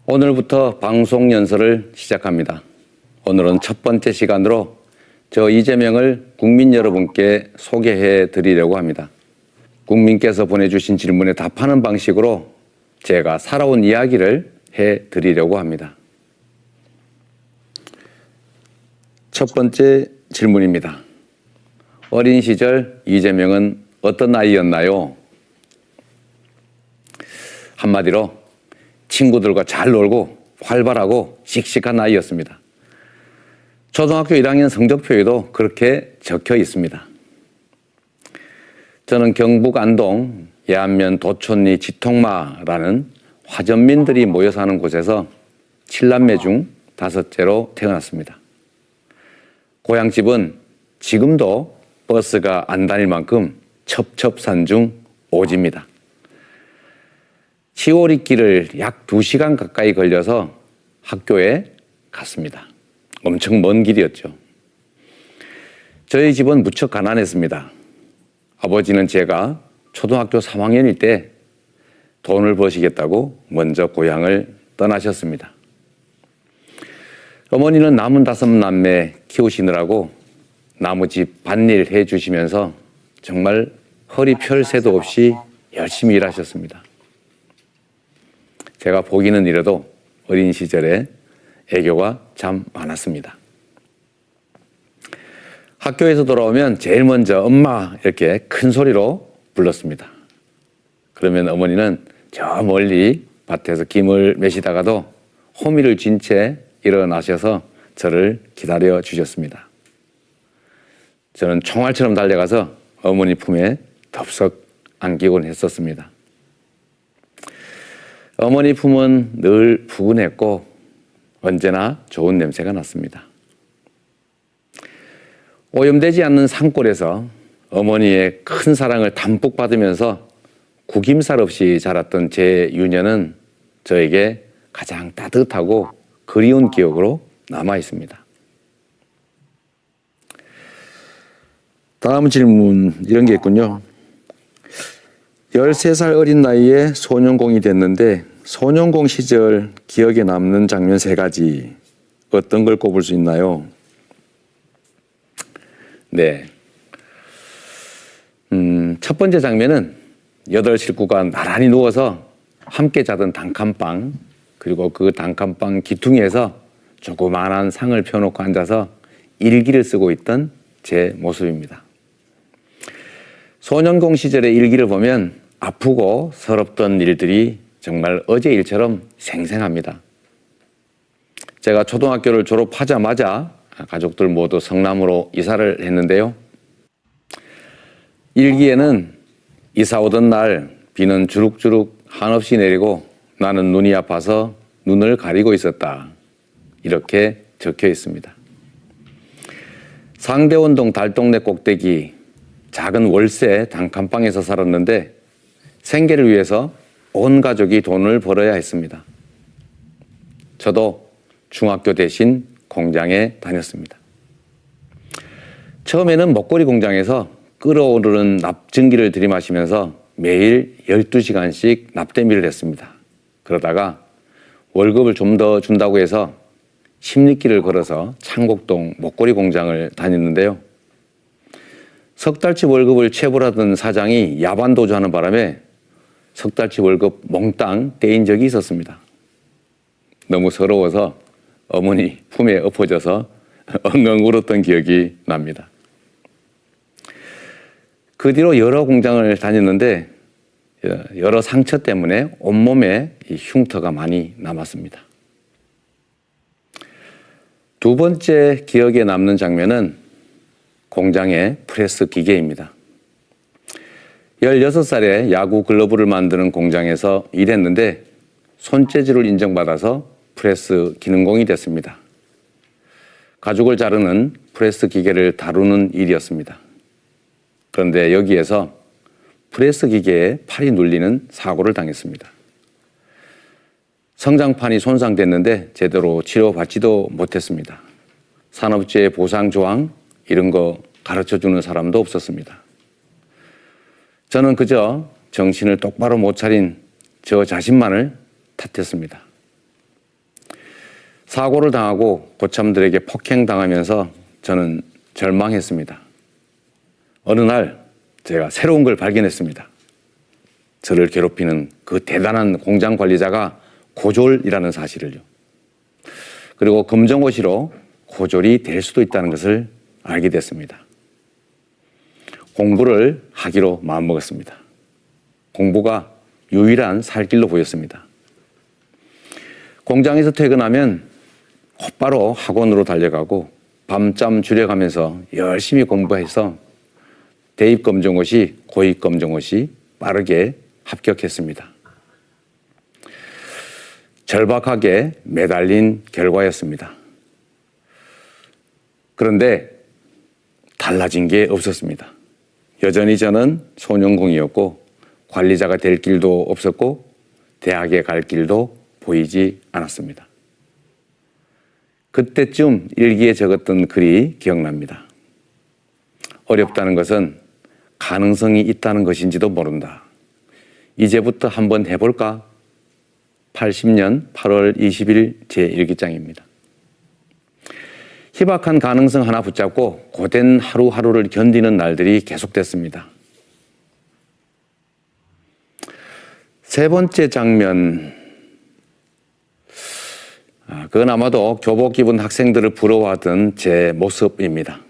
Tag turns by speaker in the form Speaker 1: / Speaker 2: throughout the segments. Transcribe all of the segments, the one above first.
Speaker 1: 오늘부터 방송 연설을 시작합니다. 오늘은 첫 번째 시간으로 저 이재명을 국민 여러분께 소개해 드리려고 합니다. 국민께서 보내주신 질문에 답하는 방식으로 제가 살아온 이야기를 해 드리려고 합니다. 첫 번째 질문입니다. 어린 시절 이재명은 어떤 아이였나요? 한마디로 친구들과 잘 놀고 활발하고 씩씩한 아이였습니다. 초등학교 1학년 성적표에도 그렇게 적혀 있습니다. 저는 경북 안동 예안면 도촌리 지통마라는 화전민들이 모여 사는 곳에서 7남매 중 5째로 태어났습니다. 고향집은 지금도 버스가 안 다닐 만큼 첩첩산중 오지입니다. 시오리길을 약 2시간 가까이 걸려서 학교에 갔습니다. 엄청 먼 길이었죠. 저희 집은 무척 가난했습니다. 아버지는 제가 초등학교 3학년일 때 돈을 버시겠다고 먼저 고향을 떠나셨습니다. 어머니는 남은 5남매 키우시느라고 나무집 밭일 해주시면서 정말 허리 펼 새도 없이 열심히 일하셨습니다. 제가 보기는 이래도 어린 시절에 애교가 참 많았습니다. 학교에서 돌아오면 제일 먼저 엄마 이렇게 큰 소리로 불렀습니다. 그러면 어머니는 저 멀리 밭에서 김을 매시다가도 호미를 쥔 채 일어나셔서 저를 기다려 주셨습니다. 저는 총알처럼 달려가서 어머니 품에 덥석 안기곤 했었습니다. 어머니 품은 늘 푸근했고 언제나 좋은 냄새가 났습니다. 오염되지 않는 산골에서 어머니의 큰 사랑을 담뿍 받으면서 구김살 없이 자랐던 제 유년은 저에게 가장 따뜻하고 그리운 기억으로 남아 있습니다. 다음 질문 이런 게 있군요. 13살 어린 나이에 소년공이 됐는데 소년공 시절 기억에 남는 장면 3가지 어떤 걸 꼽을 수 있나요? 네. 첫 번째 장면은 8 식구가 나란히 누워서 함께 자던 단칸방 그리고 그 단칸방 기퉁에서 조그만한 상을 펴놓고 앉아서 일기를 쓰고 있던 제 모습입니다. 소년공 시절의 일기를 보면 아프고 서럽던 일들이 정말 어제 일처럼 생생합니다. 제가 초등학교를 졸업하자마자 가족들 모두 성남으로 이사를 했는데요. 일기에는 이사 오던 날 비는 주룩주룩 한없이 내리고 나는 눈이 아파서 눈을 가리고 있었다. 이렇게 적혀 있습니다. 상대원동 달동네 꼭대기 작은 월세 단칸방에서 살았는데 생계를 위해서 온 가족이 돈을 벌어야 했습니다. 저도 중학교 대신 공장에 다녔습니다. 처음에는 먹거리 공장에서 끓어오르는 납증기를 들이마시면서 매일 12시간씩 납땜일을 했습니다. 그러다가 월급을 좀 더 준다고 해서 십리길을 걸어서 창곡동 먹거리 공장을 다녔는데요. 석 달치 월급을 체불하던 사장이 야반도주하는 바람에 석 달치 월급 몽땅 떼인 적이 있었습니다. 너무 서러워서 어머니 품에 엎어져서 엉엉 울었던 기억이 납니다. 그 뒤로 여러 공장을 다녔는데 여러 상처 때문에 온몸에 흉터가 많이 남았습니다. 두 번째 기억에 남는 장면은 공장의 프레스 기계입니다. 16살에 야구 글러브를 만드는 공장에서 일했는데 손재주를 인정받아서 프레스 기능공이 됐습니다. 가죽을 자르는 프레스 기계를 다루는 일이었습니다. 그런데 여기에서 프레스 기계에 팔이 눌리는 사고를 당했습니다. 성장판이 손상됐는데 제대로 치료받지도 못했습니다. 산업재해 보상 조항 이런 거 가르쳐주는 사람도 없었습니다. 저는 그저 정신을 똑바로 못 차린 저 자신만을 탓했습니다. 사고를 당하고 고참들에게 폭행당하면서 저는 절망했습니다. 어느 날 제가 새로운 걸 발견했습니다. 저를 괴롭히는 그 대단한 공장 관리자가 고졸이라는 사실을요. 그리고 검정고시로 고졸이 될 수도 있다는 것을 알게 됐습니다. 공부를 하기로 마음먹었습니다. 공부가 유일한 살 길로 보였습니다. 공장에서 퇴근하면 곧바로 학원으로 달려가고 밤잠 줄여가면서 열심히 공부해서 대입검정고시, 고입검정고시 빠르게 합격했습니다. 절박하게 매달린 결과였습니다. 그런데 달라진 게 없었습니다. 여전히 저는 소년공이었고 관리자가 될 길도 없었고 대학에 갈 길도 보이지 않았습니다. 그때쯤 일기에 적었던 글이 기억납니다. 어렵다는 것은 가능성이 있다는 것인지도 모른다. 이제부터 한번 해볼까? 80년 8월 20일 제1기장입니다. 희박한 가능성 하나 붙잡고 고된 하루하루를 견디는 날들이 계속됐습니다. 세 번째 장면, 그건 아마도 교복 입은 학생들을 부러워하던 제 모습입니다.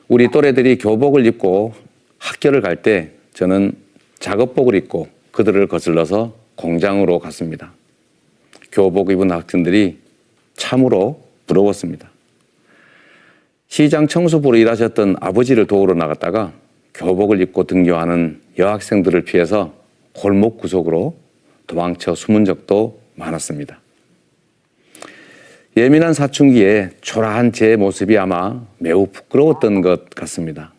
Speaker 1: 우리 또래들이 교복을 입고 학교를 갈 때 저는 작업복을 입고 그들을 거슬러서 공장으로 갔습니다. 교복 입은 학생들이 참으로 부러웠습니다. 시장 청소부로 일하셨던 아버지를 도우러 나갔다가 교복을 입고 등교하는 여학생들을 피해서 골목 구석으로 도망쳐 숨은 적도 많았습니다. 예민한 사춘기에 초라한 제 모습이 아마 매우 부끄러웠던 것 같습니다.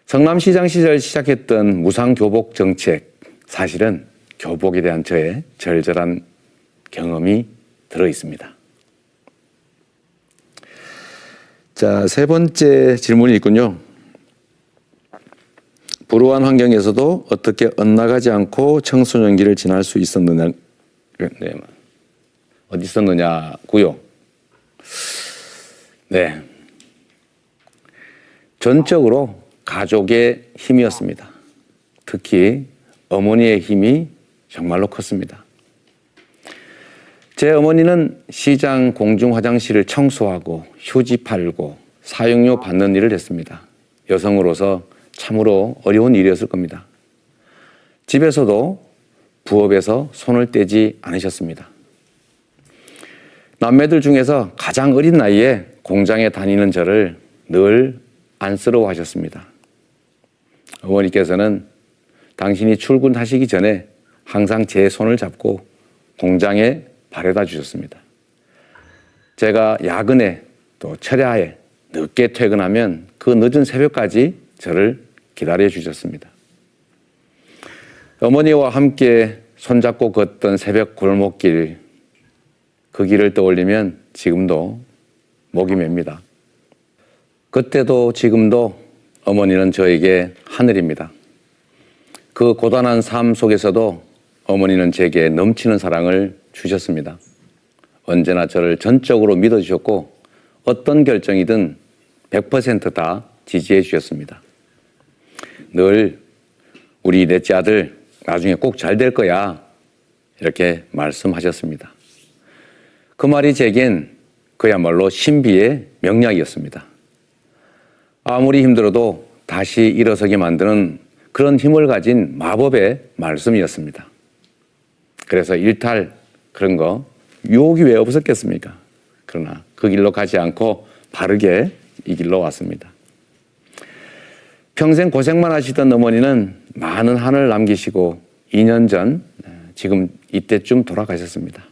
Speaker 1: 성남시장 시절 시작했던 무상교복 정책, 사실은 교복에 대한 저의 절절한 경험이 들어있습니다. 자, 세 번째 질문이 있군요. 불우한 환경에서도 어떻게 엇나가지 않고 청소년기를 지날 수 있었느냐, 네, 어디 있었느냐고요. 네, 전적으로 가족의 힘이었습니다. 특히 어머니의 힘이 정말로 컸습니다. 제 어머니는 시장 공중 화장실을 청소하고 휴지 팔고 사용료 받는 일을 했습니다. 여성으로서 참으로 어려운 일이었을 겁니다. 집에서도 부업에서 손을 떼지 않으셨습니다. 남매들 중에서 가장 어린 나이에 공장에 다니는 저를 늘 안쓰러워하셨습니다. 어머니께서는 당신이 출근하시기 전에 항상 제 손을 잡고 공장에 바래다 주셨습니다. 제가 야근에 또 철야에 늦게 퇴근하면 그 늦은 새벽까지 저를 기다려 주셨습니다. 어머니와 함께 손잡고 걷던 새벽 골목길, 그 길을 떠올리면 지금도 목이 맵니다. 그때도 지금도 어머니는 저에게 하늘입니다. 그 고단한 삶 속에서도 어머니는 제게 넘치는 사랑을 주셨습니다. 언제나 저를 전적으로 믿어주셨고 어떤 결정이든 100% 다 지지해 주셨습니다. 늘 우리 넷째 아들 나중에 꼭 잘 될 거야 이렇게 말씀하셨습니다. 그 말이 제겐 그야말로 신비의 명약이었습니다. 아무리 힘들어도 다시 일어서게 만드는 그런 힘을 가진 마법의 말씀이었습니다. 그래서 일탈 그런 거 유혹이 왜 없었겠습니까? 그러나 그 길로 가지 않고 바르게 이 길로 왔습니다. 평생 고생만 하시던 어머니는 많은 한을 남기시고 2년 전 지금 이때쯤 돌아가셨습니다.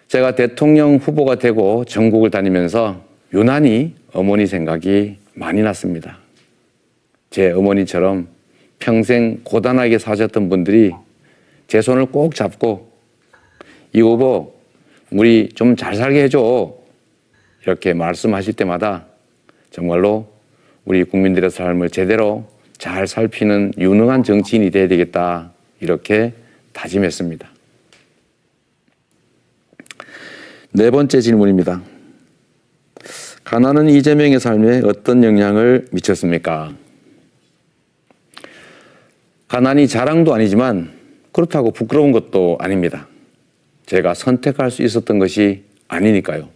Speaker 1: 제가 대통령 후보가 되고 전국을 다니면서 유난히 어머니 생각이 많이 났습니다. 제 어머니처럼 평생 고단하게 사셨던 분들이 제 손을 꼭 잡고 이 후보 우리 좀 잘 살게 해줘 이렇게 말씀하실 때마다 정말로 우리 국민들의 삶을 제대로 잘 살피는 유능한 정치인이 돼야 되겠다 이렇게 다짐했습니다. 네 번째 질문입니다. 가난은 이재명의 삶에 어떤 영향을 미쳤습니까? 가난이 자랑도 아니지만 그렇다고 부끄러운 것도 아닙니다. 제가 선택할 수 있었던 것이 아니니까요.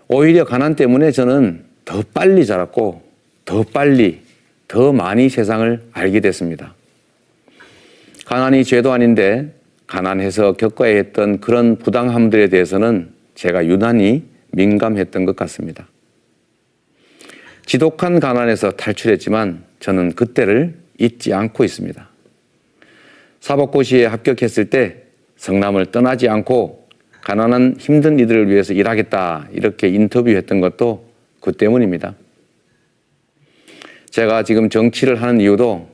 Speaker 1: 오히려 가난 때문에 저는 더 빨리 자랐고 더 빨리, 더 많이 세상을 알게 됐습니다. 가난이 죄도 아닌데 가난해서 겪어야 했던 그런 부당함들에 대해서는 제가 유난히 민감했던 것 같습니다. 지독한 가난에서 탈출했지만 저는 그때를 잊지 않고 있습니다. 사법고시에 합격했을 때 성남을 떠나지 않고 가난한 힘든 이들을 위해서 일하겠다 이렇게 인터뷰했던 것도 그 때문입니다. 제가 지금 정치를 하는 이유도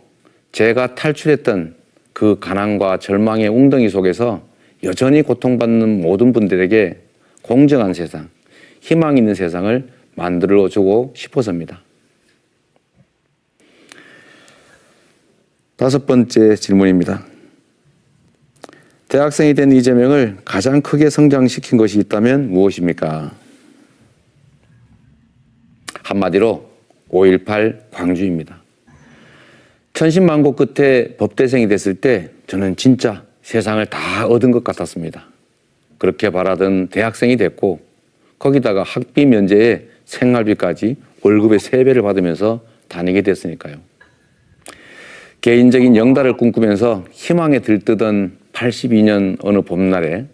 Speaker 1: 제가 탈출했던 그 가난과 절망의 웅덩이 속에서 여전히 고통받는 모든 분들에게 공정한 세상, 희망 있는 세상을 만들어주고 싶어서입니다. 다섯 번째 질문입니다. 대학생이 된 이재명을 가장 크게 성장시킨 것이 있다면 무엇입니까? 한마디로 5.18 광주입니다. 천신만고 끝에 법대생이 됐을 때 저는 진짜 세상을 다 얻은 것 같았습니다. 그렇게 바라던 대학생이 됐고 거기다가 학비 면제에 생활비까지 월급의 3배를 받으면서 다니게 됐으니까요. 개인적인 영달을 꿈꾸면서 희망에 들뜨던 82년 어느 봄날에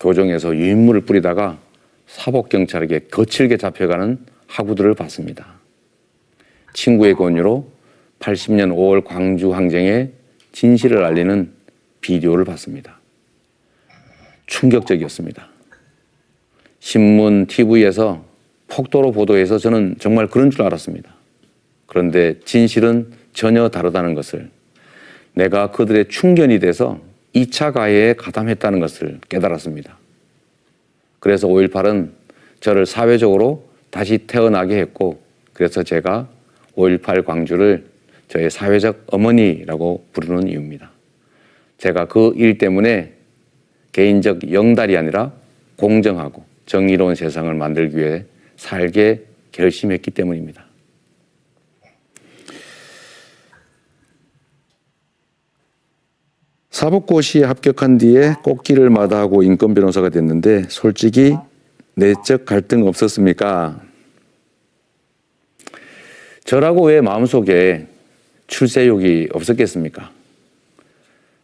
Speaker 1: 교정에서 유인물을 뿌리다가 사법경찰에게 거칠게 잡혀가는 학우들을 봤습니다. 친구의 권유로 80년 5월 광주 항쟁의 진실을 알리는 비디오를 봤습니다. 충격적이었습니다. 신문, TV에서 폭도로 보도해서 저는 정말 그런 줄 알았습니다. 그런데 진실은 전혀 다르다는 것을, 내가 그들의 충견이 돼서 2차 가해에 가담했다는 것을 깨달았습니다. 그래서 5.18은 저를 사회적으로 다시 태어나게 했고, 그래서 제가 5.18 광주를 저의 사회적 어머니라고 부르는 이유입니다. 제가 그 일 때문에 개인적 영달이 아니라 공정하고 정의로운 세상을 만들기 위해 살게 결심했기 때문입니다. 사법고시에 합격한 뒤에 꽃길을 마다하고 인권 변호사가 됐는데 솔직히 내적 갈등 없었습니까? 저라고 왜 마음속에 출세욕이 없었겠습니까?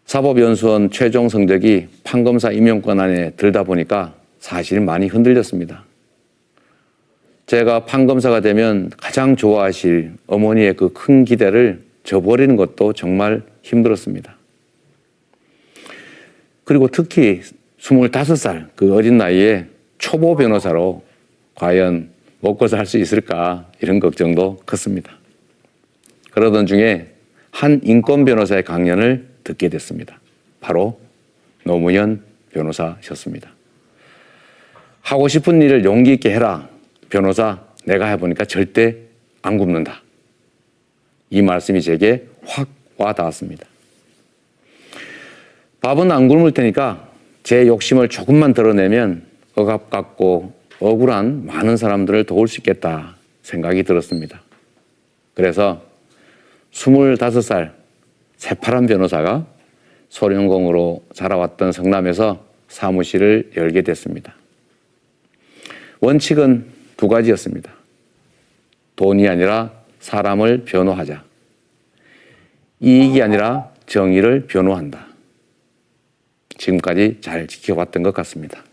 Speaker 1: 사법연수원 최종 성적이 판검사 임용권 안에 들다 보니까 사실 많이 흔들렸습니다. 제가 판검사가 되면 가장 좋아하실 어머니의 그 큰 기대를 저버리는 것도 정말 힘들었습니다. 그리고 특히 25살 그 어린 나이에 초보 변호사로 과연 먹고 살 수 있을까 이런 걱정도 컸습니다. 그러던 중에 한 인권 변호사의 강연을 듣게 됐습니다. 바로 노무현 변호사셨습니다. 하고 싶은 일을 용기 있게 해라. 변호사 내가 해보니까 절대 안 굶는다. 이 말씀이 제게 확 와닿았습니다. 밥은 안 굶을 테니까 제 욕심을 조금만 드러내면 억압 갖고 억울한 많은 사람들을 도울 수 있겠다 생각이 들었습니다. 그래서 25살 새파란 변호사가 소련공으로 자라왔던 성남에서 사무실을 열게 됐습니다. 원칙은 2가지였습니다. 돈이 아니라 사람을 변호하자. 이익이 아니라 정의를 변호한다. 지금까지 잘 지켜봤던 것 같습니다.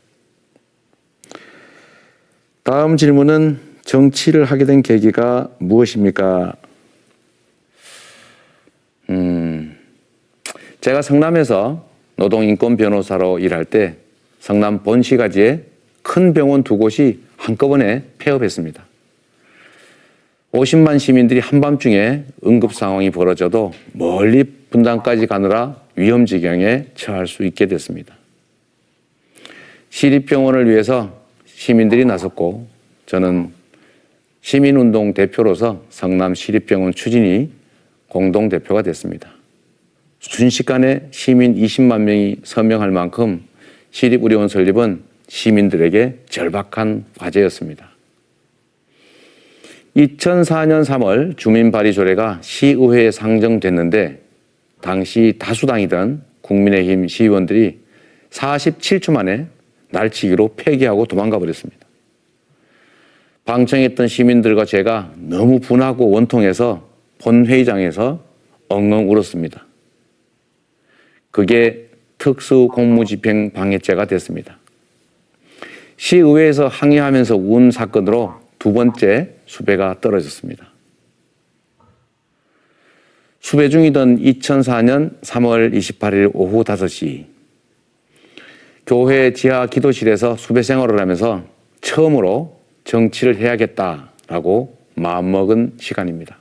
Speaker 1: 다음 질문은 정치를 하게 된 계기가 무엇입니까? 제가 성남에서 노동인권 변호사로 일할 때 성남 본시가지에 큰 병원 2곳이 한꺼번에 폐업했습니다. 50만 시민들이 한밤중에 응급 상황이 벌어져도 멀리 분당까지 가느라 위험 지경에 처할 수 있게 됐습니다. 시립병원을 위해서 시민들이 나섰고 저는 시민운동 대표로서 성남 시립병원 추진위 공동대표가 됐습니다. 순식간에 시민 20만 명이 서명할 만큼 시립의료원 설립은 시민들에게 절박한 과제였습니다. 2004년 3월 주민발의조례가 시의회에 상정됐는데 당시 다수당이던 국민의힘 시의원들이 47초 만에 날치기로 폐기하고 도망가 버렸습니다. 방청했던 시민들과 제가 너무 분하고 원통해서 본회의장에서 엉엉 울었습니다. 그게 특수공무집행 방해죄가 됐습니다. 시의회에서 항의하면서 운 사건으로 두 번째 수배가 떨어졌습니다. 수배 중이던 2004년 3월 28일 오후 5시 교회 지하 기도실에서 수배 생활을 하면서 처음으로 정치를 해야겠다라고 마음먹은 시간입니다.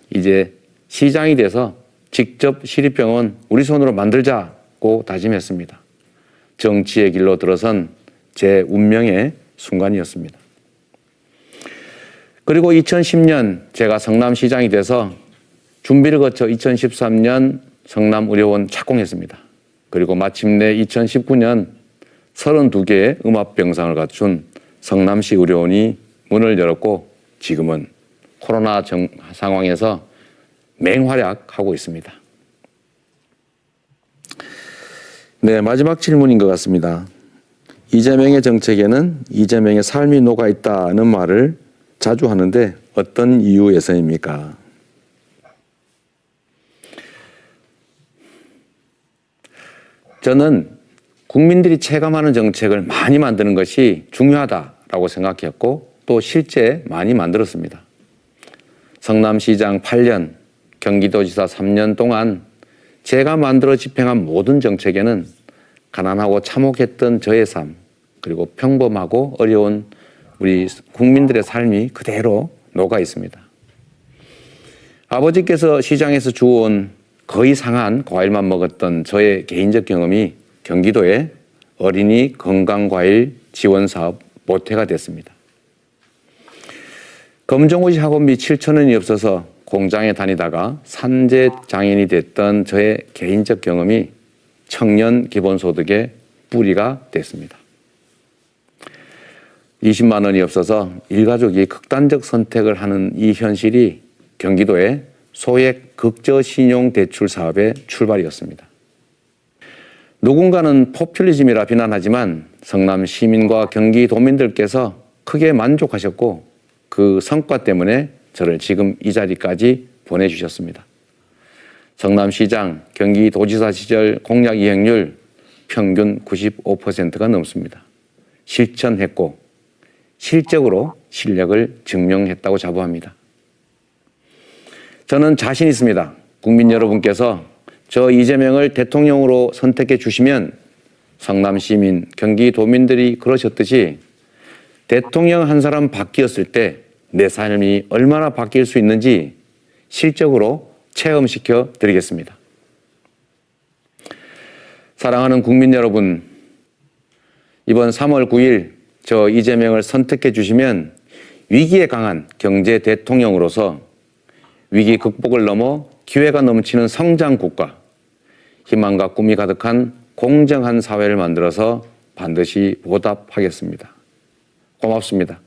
Speaker 1: 이제 시장이 돼서 직접 시립병원 우리 손으로 만들자고 다짐했습니다. 정치의 길로 들어선 제 운명의 순간이었습니다. 그리고 2010년 제가 성남시장이 돼서 준비를 거쳐 2013년 성남의료원 착공했습니다. 그리고 마침내 2019년 32개의 음압병상을 갖춘 성남시 의료원이 문을 열었고 지금은 코로나 상황에서 맹활약하고 있습니다. 네, 마지막 질문인 것 같습니다. 이재명의 정책에는 이재명의 삶이 녹아있다는 말을 자주 하는데 어떤 이유에서입니까? 저는 국민들이 체감하는 정책을 많이 만드는 것이 중요하다라고 생각했고 또 실제 많이 만들었습니다. 성남시장 8년, 경기도지사 3년 동안 제가 만들어 집행한 모든 정책에는 가난하고 참혹했던 저의 삶, 그리고 평범하고 어려운 우리 국민들의 삶이 그대로 녹아 있습니다. 아버지께서 시장에서 주워온 거의 상한 과일만 먹었던 저의 개인적 경험이 경기도의 어린이 건강과일 지원 사업 모태가 됐습니다. 검정고시 학원비 7,000원이 없어서 공장에 다니다가 산재 장애인이 됐던 저의 개인적 경험이 청년 기본소득의 뿌리가 됐습니다. 20만 원이 없어서 일가족이 극단적 선택을 하는 이 현실이 경기도의 소액 극저신용대출 사업의 출발이었습니다. 누군가는 포퓰리즘이라 비난하지만 성남 시민과 경기도민들께서 크게 만족하셨고 그 성과 때문에 저를 지금 이 자리까지 보내주셨습니다. 성남시장, 경기도지사 시절 공약 이행률 평균 95%가 넘습니다. 실천했고 실적으로 실력을 증명했다고 자부합니다. 저는 자신 있습니다. 국민 여러분께서 저 이재명을 대통령으로 선택해 주시면 성남 시민, 경기도민들이 그러셨듯이 대통령 한 사람 바뀌었을 때 내 삶이 얼마나 바뀔 수 있는지 실적으로 체험시켜 드리겠습니다. 사랑하는 국민 여러분, 이번 3월 9일 저 이재명을 선택해 주시면 위기에 강한 경제 대통령으로서 위기 극복을 넘어 기회가 넘치는 성장 국가, 희망과 꿈이 가득한 공정한 사회를 만들어서 반드시 보답하겠습니다. 고맙습니다.